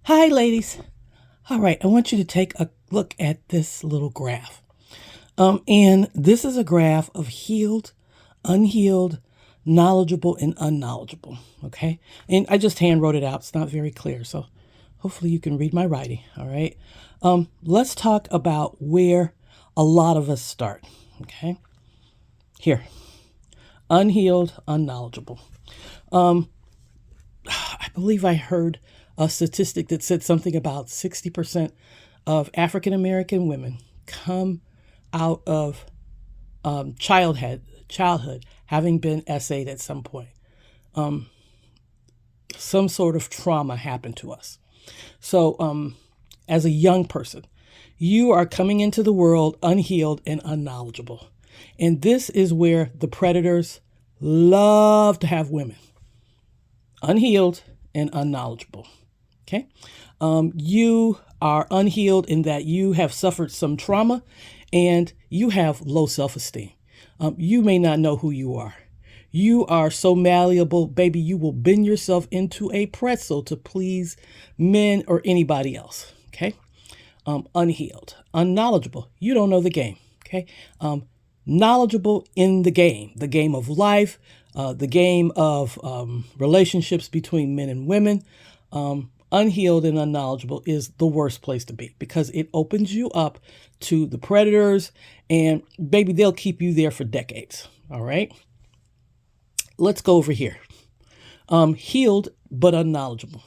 Hi, ladies. All right, I want you to take a look at this little graph. And this is a graph of healed, unhealed, knowledgeable, and unknowledgeable. Okay, and I just hand wrote it out. It's not very clear, so hopefully you can read my writing. All right. Let's talk about where a lot of us start. Okay, here, unhealed, unknowledgeable. I believe I heard a statistic that said something about 60% of African American women come out of childhood having been SA'd at some point. Some sort of trauma happened to us. So, as a young person, you are coming into the world unhealed and unknowledgeable. And this is where the predators love to have women unhealed and unknowledgeable. Okay. You are unhealed in that you have suffered some trauma and you have low self-esteem. You may not know who you are. You are so malleable, baby, you will bend yourself into a pretzel to please men or anybody else. Okay. Unhealed, unknowledgeable. You don't know the game. Okay. Knowledgeable in the game of life, the game of relationships between men and women. Unhealed and unknowledgeable is the worst place to be because it opens you up to the predators, and baby, they'll keep you there for decades. All right. Let's go over here. Healed but unknowledgeable.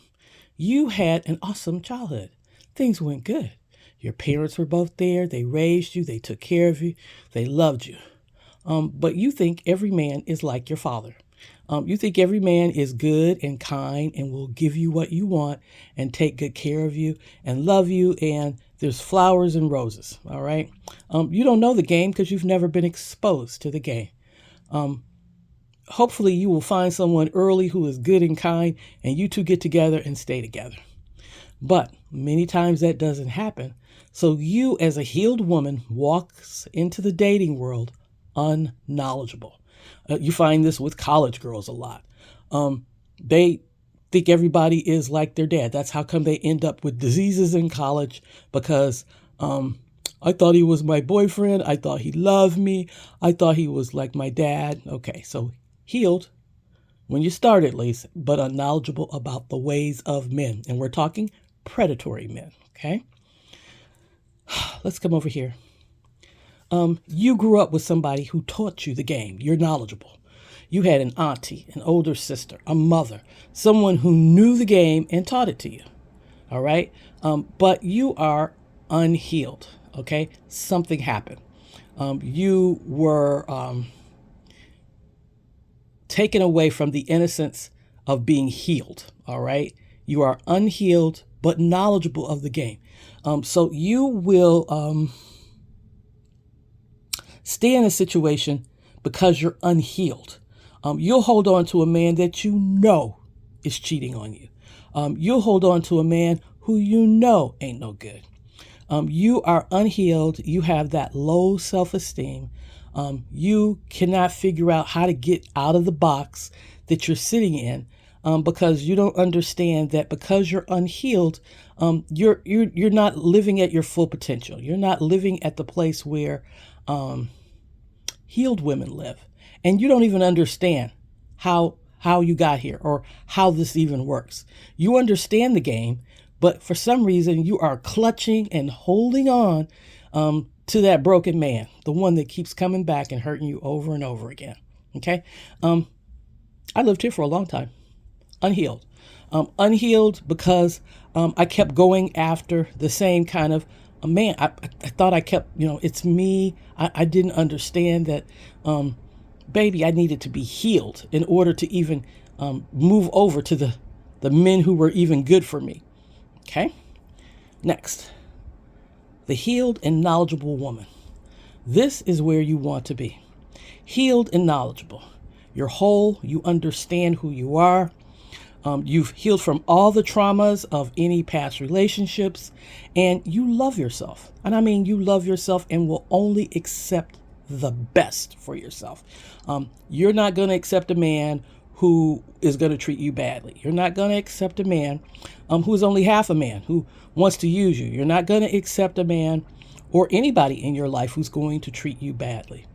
You had an awesome childhood. Things went good. Your parents were both there. They raised you. They took care of you. They loved you. But you think every man is like your father. You think every man is good and kind and will give you what you want and take good care of you and love you. And there's flowers and roses. All right. You don't know the game because you've never been exposed to the game. Hopefully you will find someone early who is good and kind and you two get together and stay together. But many times that doesn't happen. So you, as a healed woman, walks into the dating world unknowledgeable. You find this with college girls a lot. They think everybody is like their dad. That's how come they end up with diseases in college because I thought he was my boyfriend. I thought he loved me. I thought he was like my dad. Okay, so healed when you start at least, but unknowledgeable about the ways of men. And we're talking predatory men, okay? Let's come over here. You grew up with somebody who taught you the game. You're knowledgeable. You had an auntie, an older sister, a mother, someone who knew the game and taught it to you. All right. But you are unhealed. Okay. Something happened. You were taken away from the innocence of being healed. All right. You are unhealed, but knowledgeable of the game. So you will stay in a situation because you're unhealed. You'll hold on to a man that you know is cheating on you. You'll hold on to a man who you know ain't no good. You are unhealed. You have that low self-esteem. You cannot figure out how to get out of the box that you're sitting in because you don't understand that because you're unhealed, you're not living at your full potential. You're not living at the place where healed women live. And you don't even understand how you got here or how this even works. You understand the game, but for some reason you are clutching and holding on to that broken man, the one that keeps coming back and hurting you over and over again. Okay. I lived here for a long time, unhealed. Unhealed because I kept going after the same kind of a man. I thought I kept, it's me. I didn't understand that, baby, I needed to be healed in order to even move over to the men who were even good for me. Okay. Next, the healed and knowledgeable woman. This is where you want to be. Healed and knowledgeable. You're whole. You understand who you are. You've healed from all the traumas of any past relationships, and you love yourself. And I mean, you love yourself and will only accept the best for yourself. You're not going to accept a man who is going to treat you badly. You're not going to accept a man who is only half a man, who wants to use you. You're not going to accept a man or anybody in your life who's going to treat you badly.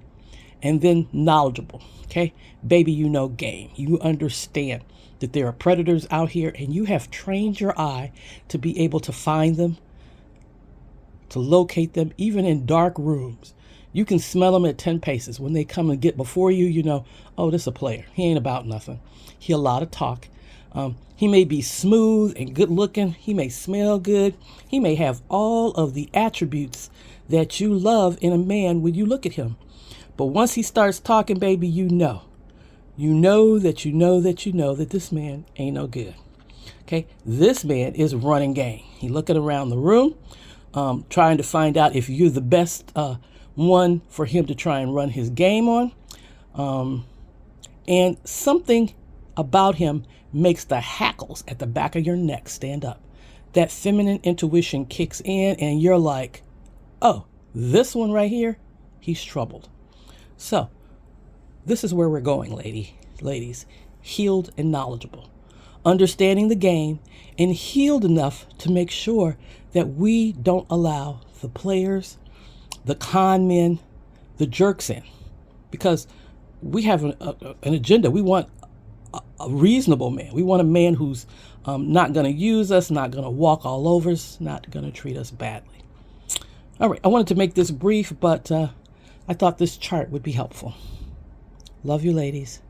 And then knowledgeable, okay? Baby, you know game. You understand that there are predators out here, and you have trained your eye to be able to find them, to locate them, even in dark rooms. You can smell them at 10 paces. When they come and get before you, you know, oh, this is a player. He ain't about nothing. He a lot of talk. He may be smooth and good looking. He may smell good. He may have all of the attributes that you love in a man when you look at him. But once he starts talking, baby, you know that this man ain't no good. Okay, this man is running game. He looking around the room, trying to find out if you're the best one for him to try and run his game on. And something about him makes the hackles at the back of your neck stand up. That feminine intuition kicks in, and you're like, oh, this one right here, he's troubled. So this is where we're going, ladies. Healed and knowledgeable, understanding the game, and healed enough to make sure that we don't allow the players, the con men, the jerks in, because we have an agenda. We want a reasonable man. We want a man who's not going to use us, not going to walk all over us, not going to treat us badly. All right, I wanted to make this brief, but I thought this chart would be helpful. Love you, ladies.